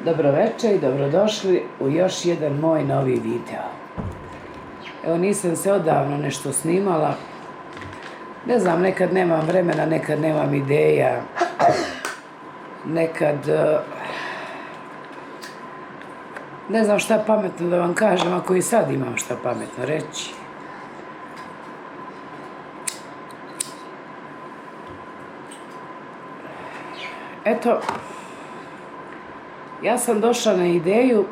Dobroveče i dobrodošli u još jedan moj novi video. Evo, nisam se odavno nešto snimala. Ne znam, nekad nemam vremena, nekad nemam ideja. Nekad... ne znam šta pametno da vam kažem, ako i sad imam šta pametno reći. Eto, ja sam došla na ideju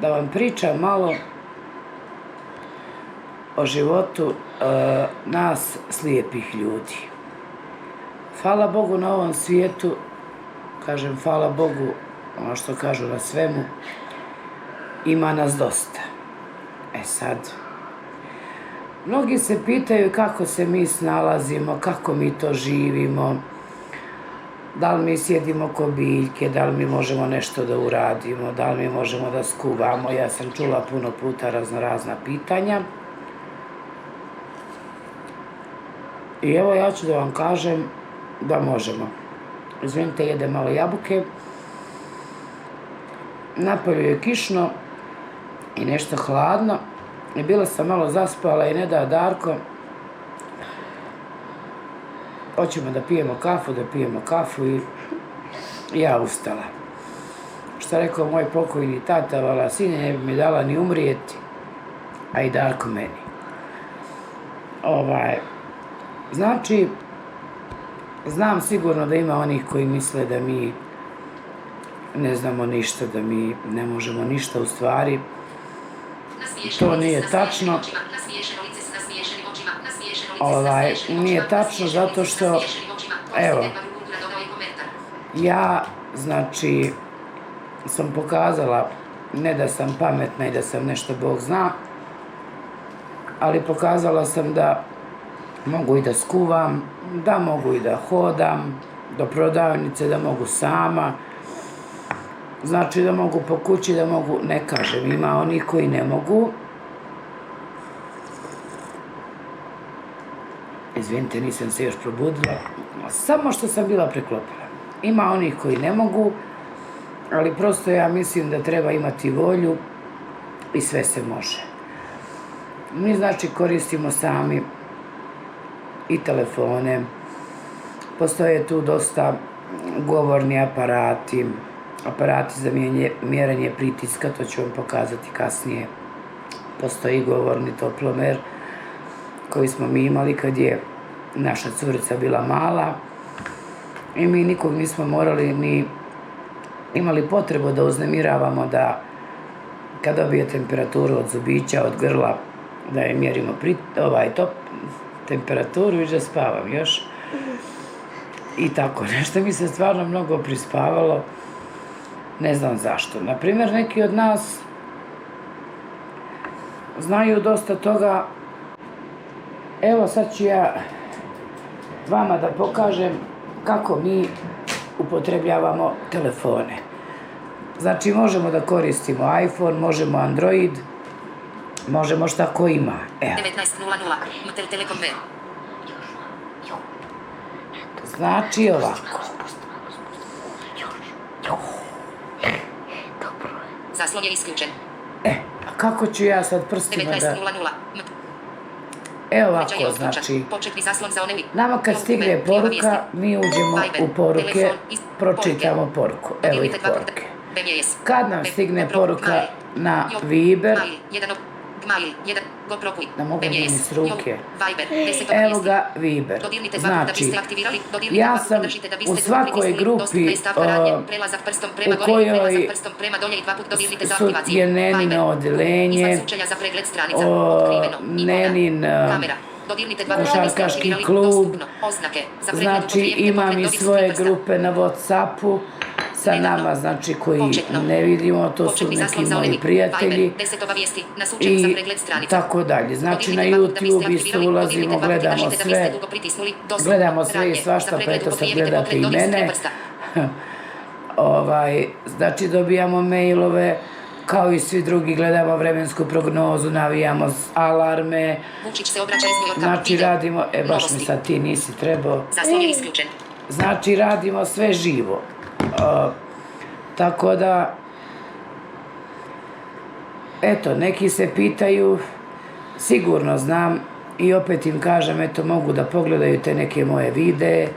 da vam pričam malo o životu nas slijepih ljudi. Hvala Bogu na ovom svijetu, kažem hvala Bogu, ono što kažu na svemu, ima nas dosta. E sad, mnogi se pitaju kako se mi snalazimo, kako mi to živimo, da li mi sjedimo ko biljke, da li mi možemo nešto da uradimo, da li mi možemo da skuvamo. Ja sam čula puno puta razna pitanja. I evo ja ću da vam kažem da možemo. Izvinite, jedem malo jabuke. Napolju je kišno i nešto hladno. I bila sam malo zaspala i ne da Darko. Hoćemo da pijemo kafu i ja ustala. Šta rekao moj pokojni tata, vala sine, ne bi mi dala ni umrijeti, a i Darko meni. Znači, znam sigurno da ima onih koji misle da mi ne znamo ništa, da mi ne možemo ništa, u stvari. To nije tačno. Nije tačno zato što, evo, ja, znači, sam pokazala, ne da sam pametna i da sam nešto Bog zna, ali pokazala sam da mogu i da skuvam, da mogu i da hodam do prodavnice, da mogu sama, znači da mogu po kući, da mogu, ne kažem, ima onih koji ne mogu. Izvinite, nisam se još probudila, samo što sam bila preklopila. Ima onih koji ne mogu, ali prosto ja mislim da treba imati volju i sve se može. Mi znači koristimo sami i telefone, postoje tu dosta govorni aparati za mjerenje pritiska, to ću vam pokazati kasnije. Postoji govorni toplomer koji smo mi imali kad je naša curica bila mala i mi nikog nismo morali ni imali potrebu da uznemiravamo da kad dobije temperaturu od zubića, od grla, da je mjerimo temperaturu i da spavam još. I tako nešto mi se stvarno mnogo prispavalo, ne znam zašto. Naprimjer, neki od nas znaju dosta toga. Evo sad ću ja vama da pokažem kako mi upotrebljavamo telefone. Znači možemo da koristimo iPhone, možemo Android, možemo šta ko ima. Evo. 19.00 Telekom B. Znači ovako. Zaslon je isključen. A kako ću ja sad prstima da... 19.00 Evo ovako, znači, nama kad stigne poruka, mi uđemo u poruke, pročitamo poruku. Evo ih poruke. Kad nam stigne poruka na Viber, da mogu mi s ruke, evo ga Viber. Znači, ja sam u svakoj grupi u kojoj je Nenino odelenje, Nenin košarkaški klub, znači imam i svoje grupe na Whatsappu sa nama, znači koji ne vidimo, to su neki moji prijatelji i tako dalje. Znači na YouTube isto ulazimo, gledamo sve i svašta, pa eto sad gledate i mene. Znači dobijamo mailove, kao i svi drugi, gledamo vremensku prognozu, navijamo alarme, znači radimo, baš mi sad ti nisi trebao, znači radimo sve živo. Tako da, eto, neki se pitaju, sigurno znam i opet im kažem, eto, mogu da pogledaju te neke moje videe,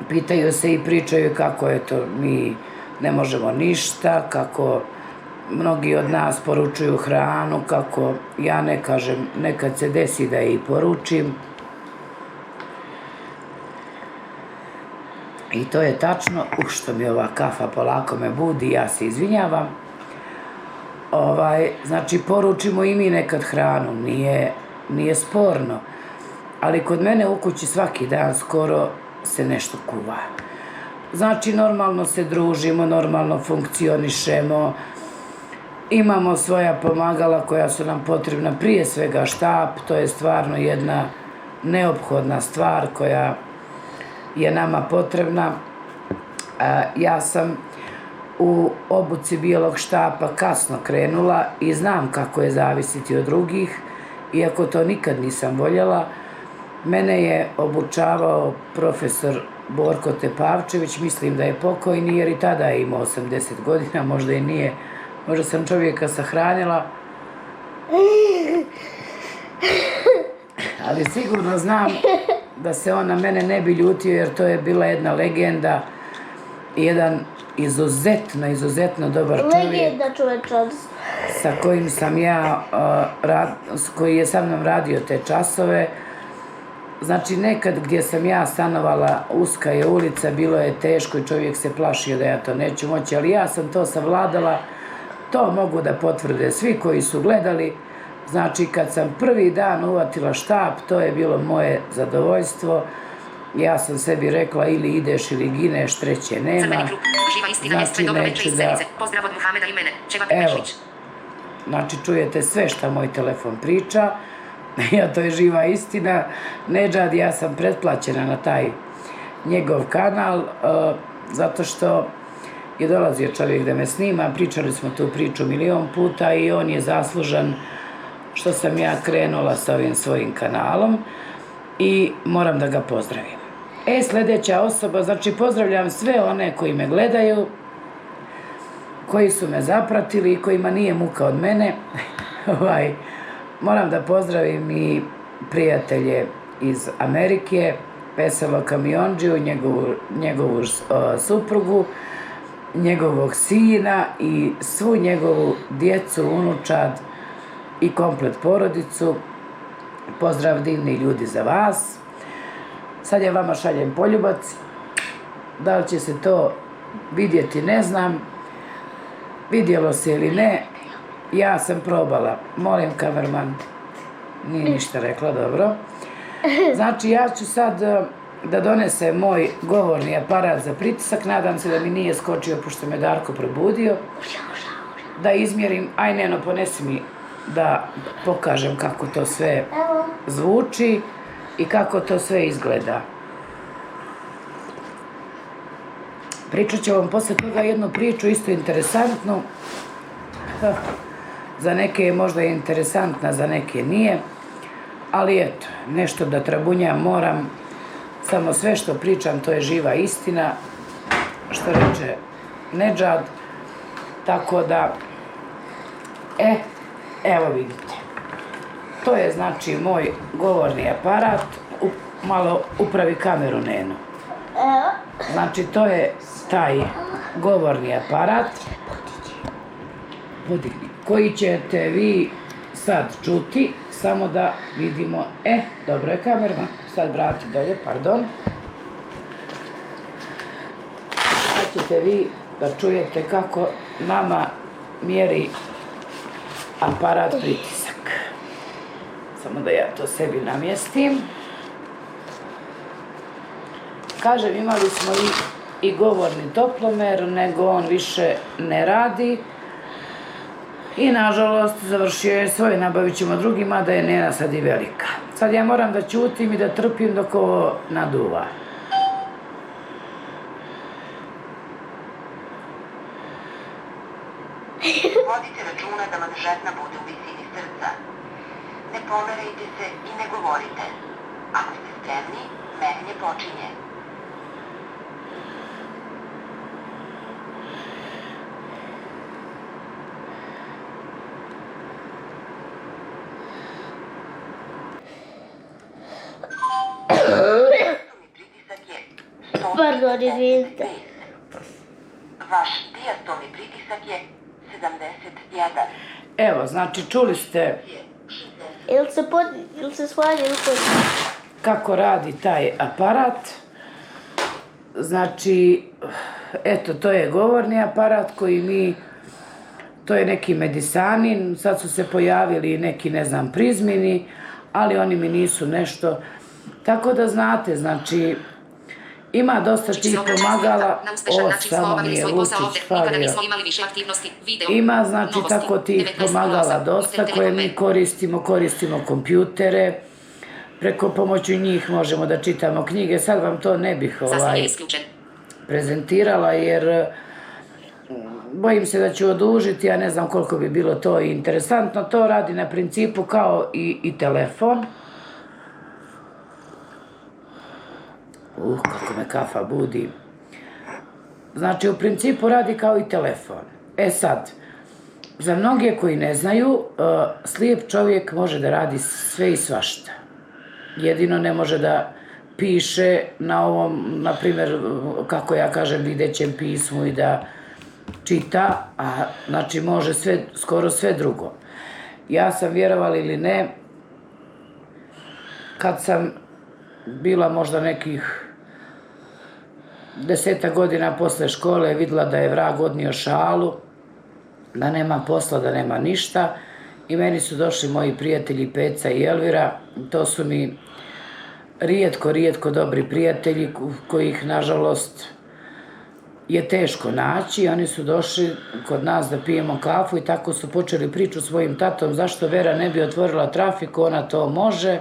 pitaju se i pričaju kako, eto, mi ne možemo ništa, kako mnogi od nas poručuju hranu, kako ja ne kažem, nekad se desi da je i poručim. I to je tačno, što mi ova kafa polako me budi, ja se izvinjavam. Znači, poručimo i mi nekad hranu, nije sporno. Ali kod mene u kući svaki dan skoro se nešto kuva. Znači, normalno se družimo, normalno funkcionišemo, imamo svoja pomagala koja su nam potrebna, prije svega štap, to je stvarno jedna neophodna stvar koja je nama potrebna. Ja sam u obuci bijelog štapa kasno krenula i znam kako je zavisiti od drugih, iako to nikad nisam voljela. Mene je obučavao profesor Borko Tepavčević, mislim da je pokojni, jer i tada je imao 80 godina, možda i nije, možda sam čovjeka sahranila, ali sigurno znam da se on na mene ne bi ljutio, jer to je bila jedna legenda, jedan izuzetno dobar čovjek. Legenda čovečanstva. Sa kojim sam ja, koji je sa mnom radio te časove. Znači, nekad gdje sam ja stanovala, uska je ulica, bilo je teško i čovjek se plašio da ja to neću moći, ali ja sam to savladala, to mogu da potvrde svi koji su gledali. Znači, kad sam prvi dan uvatila štap, to je bilo moje zadovoljstvo. Ja sam sebi rekla, ili ideš ili gineš, treće nema. Crveni krug, živa istina, mjesto dobro veče iz Zenice. Pozdrav od Muhameda i mene, Čeva Pešlić. Znači, čujete sve šta moj telefon priča. Ja, to je živa istina. Nedžad, ja sam pretplaćena na taj njegov kanal, zato što je dolazio čovjek da me snima, pričali smo tu priču milion puta i on je zaslužan što sam ja krenula sa ovim svojim kanalom i moram da ga pozdravim. Sljedeća osoba, znači pozdravljam sve one koji me gledaju, koji su me zapratili i kojima nije muka od mene. Moram da pozdravim i prijatelje iz Amerike, Veselo Kamionđiju, njegovu suprugu, njegovog sina i svu njegovu djecu, unučad i komplet porodicu. Pozdrav divni ljudi za vas. Sad ja vama šaljem poljubac. Da li će se to vidjeti, ne znam. Vidjelo se ili ne, ja sam probala. Molim, kamerman, nije ništa rekla, dobro. Znači, ja ću sad da donesem moj govorni aparat za pritisak. Nadam se da mi nije skočio, pošto me Darko probudio. Da izmjerim, aj Neno, ponesi mi da pokažem kako to sve zvuči i kako to sve izgleda. Pričat ću vam posle toga jednu priču isto interesantnu. Za neke je možda interesantna, za neke nije. Ali eto, nešto da trabunjam moram. Samo sve što pričam, to je živa istina. Što reče Nedžad. Tako da, evo vidite. To je znači moj govorni aparat. Malo upravi kameru, Neno. Znači, to je taj govorni aparat koji ćete vi sad čuti, samo da vidimo. Dobro je kamerman, sad vrati dolje, pardon. Sad ćete vi da čujete kako nama mjeri aparat pritisak. Samo da ja to sebi namjestim. Kažem, imali smo i govorni toplomer, nego on više ne radi. I nažalost završio je svoj, nabavit ćemo drugi, mada je Nena sad i velika. Sad ja moram da ćutim i da trpim dok ovo naduva. Vodite računa da vam žetna bude u visini srca. Ne pomerajte se i ne govorite. Ako ste spremni, merenje počinje. Dolari vidite. Vaš dijastolni pritisak je 71. Evo, znači čuli ste Ili se svađa ili se... kako radi taj aparat. Znači, eto, to je govorni aparat koji mi, to je neki Medisanin, sad su se pojavili neki, ne znam, Prizmini, ali oni mi nisu nešto. Tako da znate, znači, ima dosta tih pomagala. O, samo mi je Lučić falio. Ima, znači, tako tih pomagala dosta koje mi koristimo kompjutere. Preko pomoću njih možemo da čitamo knjige. Sad vam to ne bih prezentirala jer bojim se da ću odužiti, ja ne znam koliko bi bilo to interesantno. To radi na principu kao i telefon. Kako me kafa budi. Znači, u principu radi kao i telefon. E sad, za mnoge koji ne znaju, slijep čovjek može da radi sve i svašta. Jedino ne može da piše na ovom, na primjer, kako ja kažem, videćem pismu i da čita, a znači može sve, skoro sve drugo. Ja sam, vjerovali ili ne, kad sam bila možda nekih 10 godina posle škole, vidjela da je vrag odnio šalu, da nema posla, da nema ništa, i meni su došli moji prijatelji Peca i Elvira. To su mi rijetko dobri prijatelji kojih, nažalost, je teško naći. Oni su došli kod nas da pijemo kafu i tako su počeli priču svojim tatom zašto Vera ne bi otvorila trafiku, ona to može.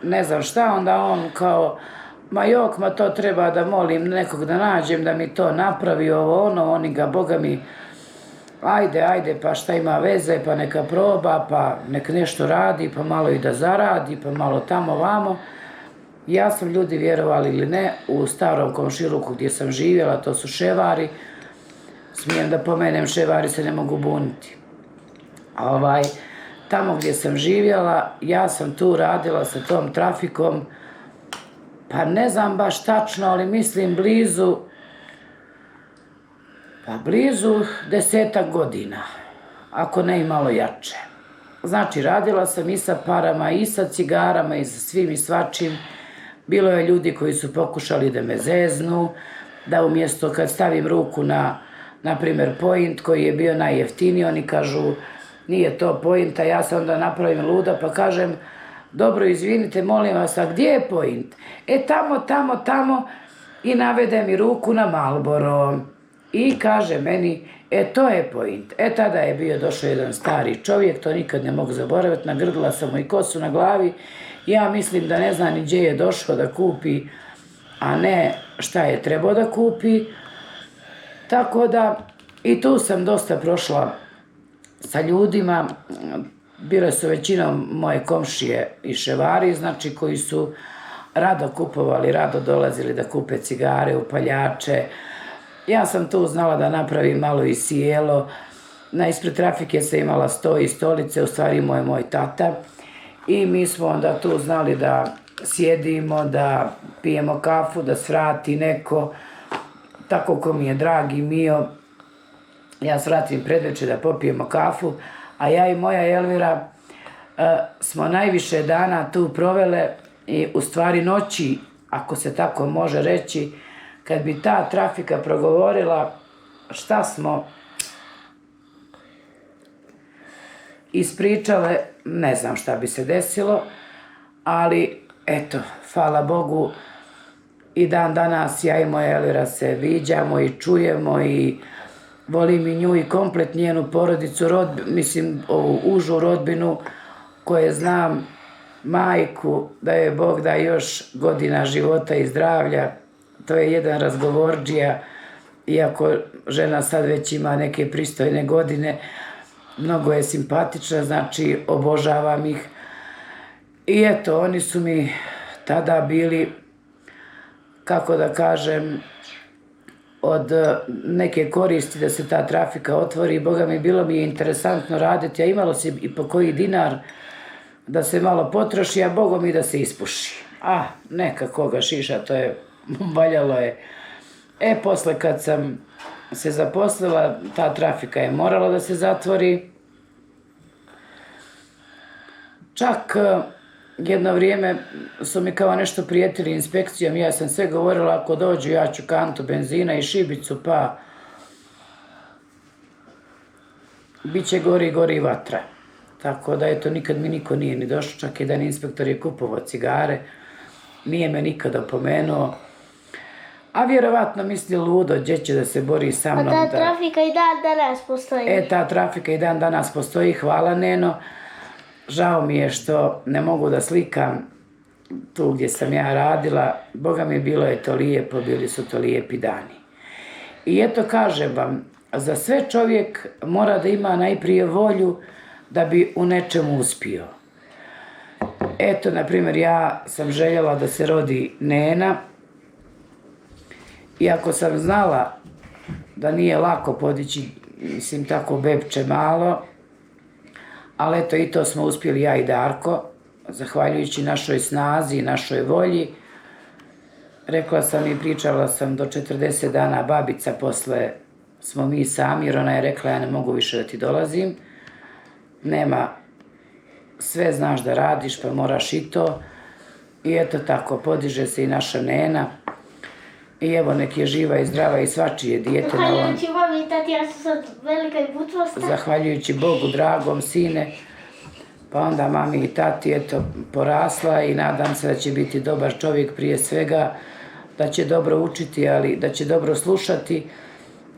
Ne znam šta, onda on kao, ma to treba da molim nekog da nađem da mi to napravi, ovo ono, oni ga, boga mi, ajde, pa šta ima veze, pa neka proba, pa nek nešto radi, pa malo i da zaradi, pa malo tamo vamo. Ja sam, ljudi, vjerovali ili ne, u starom komšiluku gdje sam živjela, to su Ševari, smijem da pomenem, Ševari se ne mogu buniti. Tamo gdje sam živjela, ja sam tu radila sa tom trafikom, pa ne znam baš tačno, ali mislim blizu 10 godina, ako ne i malo jače. Znači, radila sam i sa parama, i sa cigarama, i sa svim i svačim. Bilo je ljudi koji su pokušali da me zeznu, da umjesto kad stavim ruku na primjer, point koji je bio najjeftiniji, oni kažu, nije to point, a ja se onda napravim luda, pa kažem, dobro, izvinite, molim vas, a gdje je point? Tamo, i navede mi ruku na Marlboro. I kaže meni, to je point. Tada je bio došao jedan stari čovjek, to nikad ne mogu zaboraviti, nagrdila sam mu i kosu na glavi. Ja mislim da ne zna ni gdje je došao da kupi, a ne šta je trebao da kupi. Tako da, i tu sam dosta prošla sa ljudima. Bile su većinom moje komšije i Ševari, znači koji su rado kupovali, rado dolazili da kupe cigare, upaljače. Ja sam tu znala da napravim malo i sjelo. Ispred trafike sam imala sto i stolice, u stvari moj tata. I mi smo onda tu znali da sjedimo, da pijemo kafu, da svrati neko, tako ko mi je dragi Mio. Ja svratim predveče da popijemo kafu, a ja i moja Elvira smo najviše dana tu provele i u stvari noći, ako se tako može reći, kad bi ta trafika progovorila šta smo ispričale, ne znam šta bi se desilo, ali eto, hvala Bogu, i dan danas ja i moja Elvira se viđamo i čujemo i volim i nju i komplet njenu porodicu, mislim ovu užu rodbinu koje znam, majku, da je Bog da još godina života i zdravlja. To je jedan razgovorđija, iako žena sad već ima neke pristojne godine, mnogo je simpatična, znači obožavam ih. I eto, oni su mi tada bili, kako da kažem, od neke koristi da se ta trafika otvori. Boga mi, bilo mi je interesantno raditi, a imalo se i po koji dinar da se malo potroši, a Boga mi da se ispuši. Neka koga šiša, to je valjalo je. Posle kad sam se zaposlila, ta trafika je morala da se zatvori. Čak jedno vrijeme su mi kao nešto prijetili inspekcijom, ja sam sve govorila ako dođu ja ću kantu benzina i šibicu pa bit će gori vatra. Tako da eto nikad mi niko nije ni došao, čak jedan inspektor je kupovao cigare, nije me nikad opomenuo. A vjerovatno misli ludo, gdje će da se bori sa mnom. A ta trafika i dan danas postoji. Ta trafika i dan danas postoji, hvala Neno. Žao mi je što ne mogu da slikam tu gdje sam ja radila. Boga mi bilo je to lijepo, bili su to lijepi dani. I eto kažem vam, za sve čovjek mora da ima najprije volju da bi u nečemu uspio. Eto, na primjer, ja sam željela da se rodi Nena. Iako sam znala da nije lako podići, mislim, tako bebče malo, ali eto i to smo uspjeli ja i Darko, zahvaljujući našoj snazi i našoj volji. Rekla sam i pričala sam do 40 dana babica, posle smo mi sami, jer ona je rekla ja ne mogu više da ti dolazim. Nema, sve znaš da radiš pa moraš i to. I eto tako, podiže se i naša Nena. I evo nek je živa i zdrava i svačije dijete. Zahvaljujući mami i tati, ja sam sad velika i bučvosta. Zahvaljujući Bogu dragom, sine. Pa onda mami i tati, eto, porasla i nadam se da će biti dobar čovjek prije svega, da će dobro učiti, ali da će dobro slušati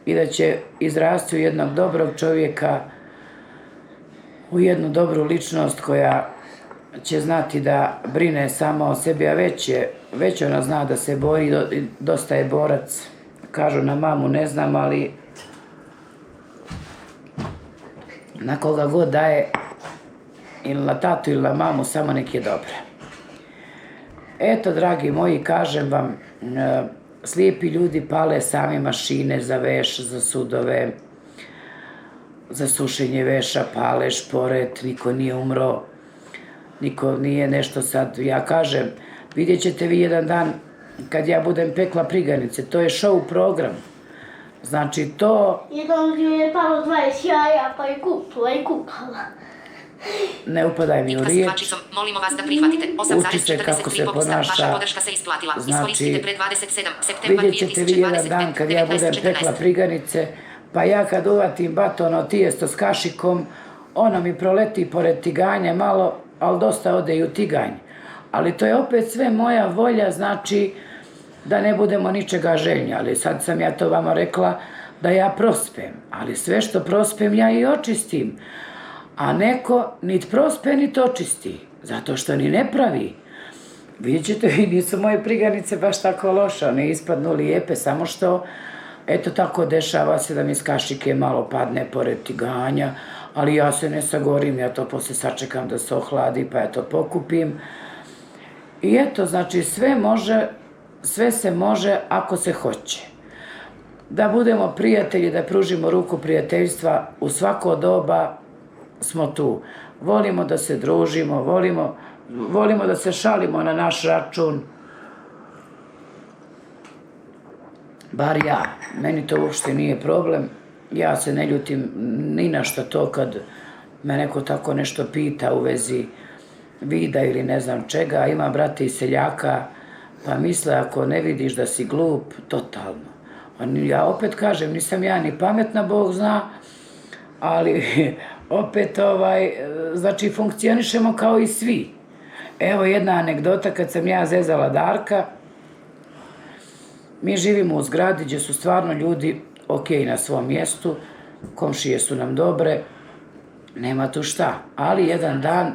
i da će izrasti u jednog dobrog čovjeka, u jednu dobru ličnost koja će znati da brine samo o sebi, a već ona zna da se bori, dosta je borac. Kažu na mamu, ne znam, ali na koga god daje, ili na tatu ili na mamu, samo nek je dobra. Eto, dragi moji, kažem vam, slijepi ljudi pale sami mašine za veš, za sudove, za sušenje veša, pale šporet, niko nije umro, niko nije nešto sad, ja kažem, vidjet ćete vi jedan dan kad ja budem pekla priganice, to je show program. Znači to... Jednom ju je palo 20 jaja, pa je kupila i kupala. Ne upadaj mi u riječ. Molimo vas da prihvatite. Uči se kako se ponaša. Vaša podrška se isplatila. Znači, pre 27. septembra 2025. vidjet ćete vi jedan dan kad ja budem pekla priganice, pa ja kad uvatim baton od tijesto s kašikom, ono mi proleti pored tiganja malo, ali dosta ode i u tiganj. Ali to je opet sve moja volja, znači da ne budemo ničega željni. Ali sad sam ja to vama rekla da ja prospem. Ali sve što prospem ja i očistim. A neko nit prospe, nit očisti. Zato što ni ne pravi. Vidjet ćete, nisu moje priganice baš tako loše. One ispadnu lijepe, samo što eto tako dešava se da mi iz kašike malo padne pored tiganja. Ali ja se ne sagorim, ja to poslije sačekam da se ohladi, pa ja to pokupim. I eto, znači sve se može ako se hoće. Da budemo prijatelji, da pružimo ruku prijateljstva, u svako doba smo tu. Volimo da se družimo, volimo da se šalimo na naš račun. Bar ja, meni to uopšte nije problem. Ja se ne ljutim ni na što to kad me neko tako nešto pita u vezi vida ili ne znam čega. Ima brate iz seljaka, pa misle ako ne vidiš da si glup, totalno. Ja opet kažem, nisam ja ni pametna, Bog zna, ali opet znači funkcionišemo kao i svi. Evo jedna anegdota, kad sam ja zezala Darka, mi živimo u zgradi gdje su stvarno ljudi ok na svom mjestu, komšije su nam dobre, nema tu šta. Ali jedan dan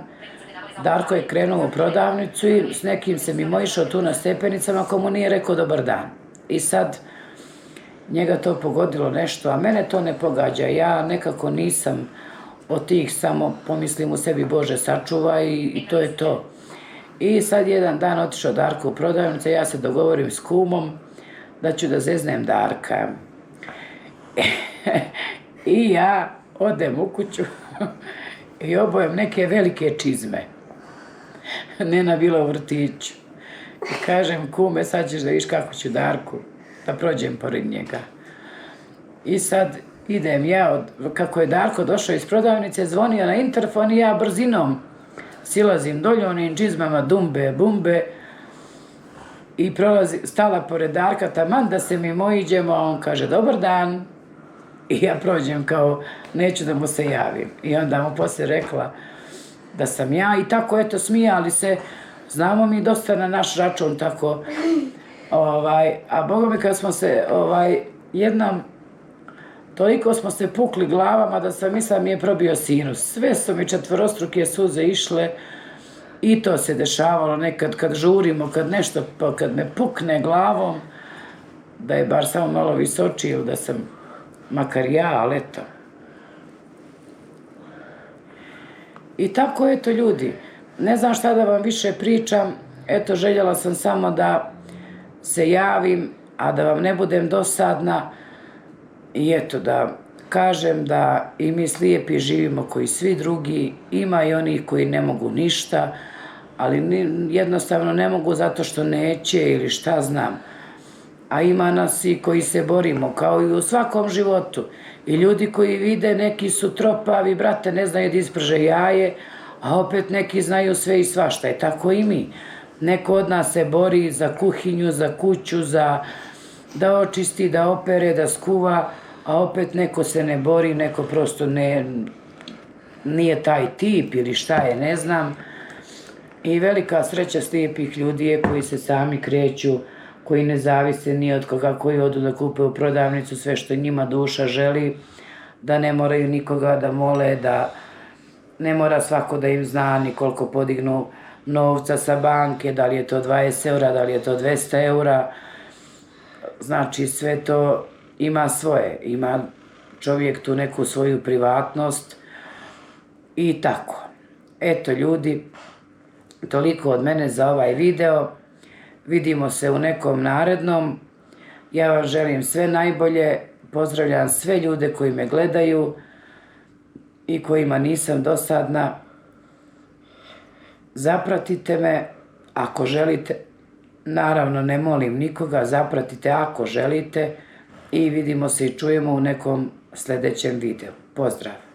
Darko je krenuo u prodavnicu i s nekim se mimoišao tu na stepenicama ko mu nije rekao dobar dan. I sad njega to pogodilo nešto, a mene to ne pogađa. Ja nekako nisam od tih, samo pomislim u sebi Bože sačuva i to je to. I sad jedan dan otišao Darko u prodavnicu, ja se dogovorim s kumom da ću da zeznem Darka. I ja odem u kuću i obojem neke velike čizme. Nena bila u vrtiću. I kažem, kume, sad ćeš da viš kako ću Darku, da prođem pored njega. I sad idem ja, kako je Darko došao iz prodavnice, zvonio na interfon i ja brzinom silazim dolje onim džizmama, dumbe, bumbe, i stala pored Darka, taman da se mimo iđemo, a on kaže, dobar dan. I ja prođem kao, neću da mu se javim. I onda mu poslije rekla da sam ja i tako, eto, smijali se. Znamo mi dosta na naš račun, tako. A Boga mi kad smo se, jednom, toliko smo se pukli glavama da sam mislila mi je probio sinus. Sve su mi četvorostruke suze išle i to se dešavalo nekad kad žurimo, kad nešto, kad me pukne glavom, da je bar samo malo visočiji ili da sam makar ja, ali eto. I tako, eto, ljudi, ne znam šta da vam više pričam, eto, željela sam samo da se javim, a da vam ne budem dosadna i eto, da kažem da i mi slijepi živimo koji svi drugi, ima i onih koji ne mogu ništa, ali jednostavno ne mogu zato što neće ili šta znam. A ima nas i koji se borimo, kao i u svakom životu. I ljudi koji vide, neki su tropavi, brate, ne znaju da isprže jaje, a opet neki znaju sve i svašta. I tako i mi. Neko od nas se bori za kuhinju, za kuću, da očisti, da opere, da skuva, a opet neko se ne bori, neko prosto nije taj tip ili šta je, ne znam. I velika sreća slijepih ljudi je koji se sami kreću, koji ne zavise ni od koga, koji odu da kupe u prodavnicu sve što njima duša želi, da ne moraju nikoga da mole, da ne mora svako da im zna ni koliko podignu novca sa banke, da li je to 20 eura, da li je to 200 eura. Znači, sve to ima svoje, ima čovjek tu neku svoju privatnost i tako. Eto, ljudi, toliko od mene za ovaj video. Vidimo se u nekom narednom. Ja vam želim sve najbolje. Pozdravljam sve ljude koji me gledaju i kojima nisam dosadna. Zapratite me ako želite. Naravno, ne molim nikoga. Zapratite ako želite. I vidimo se i čujemo u nekom sljedećem videu. Pozdrav!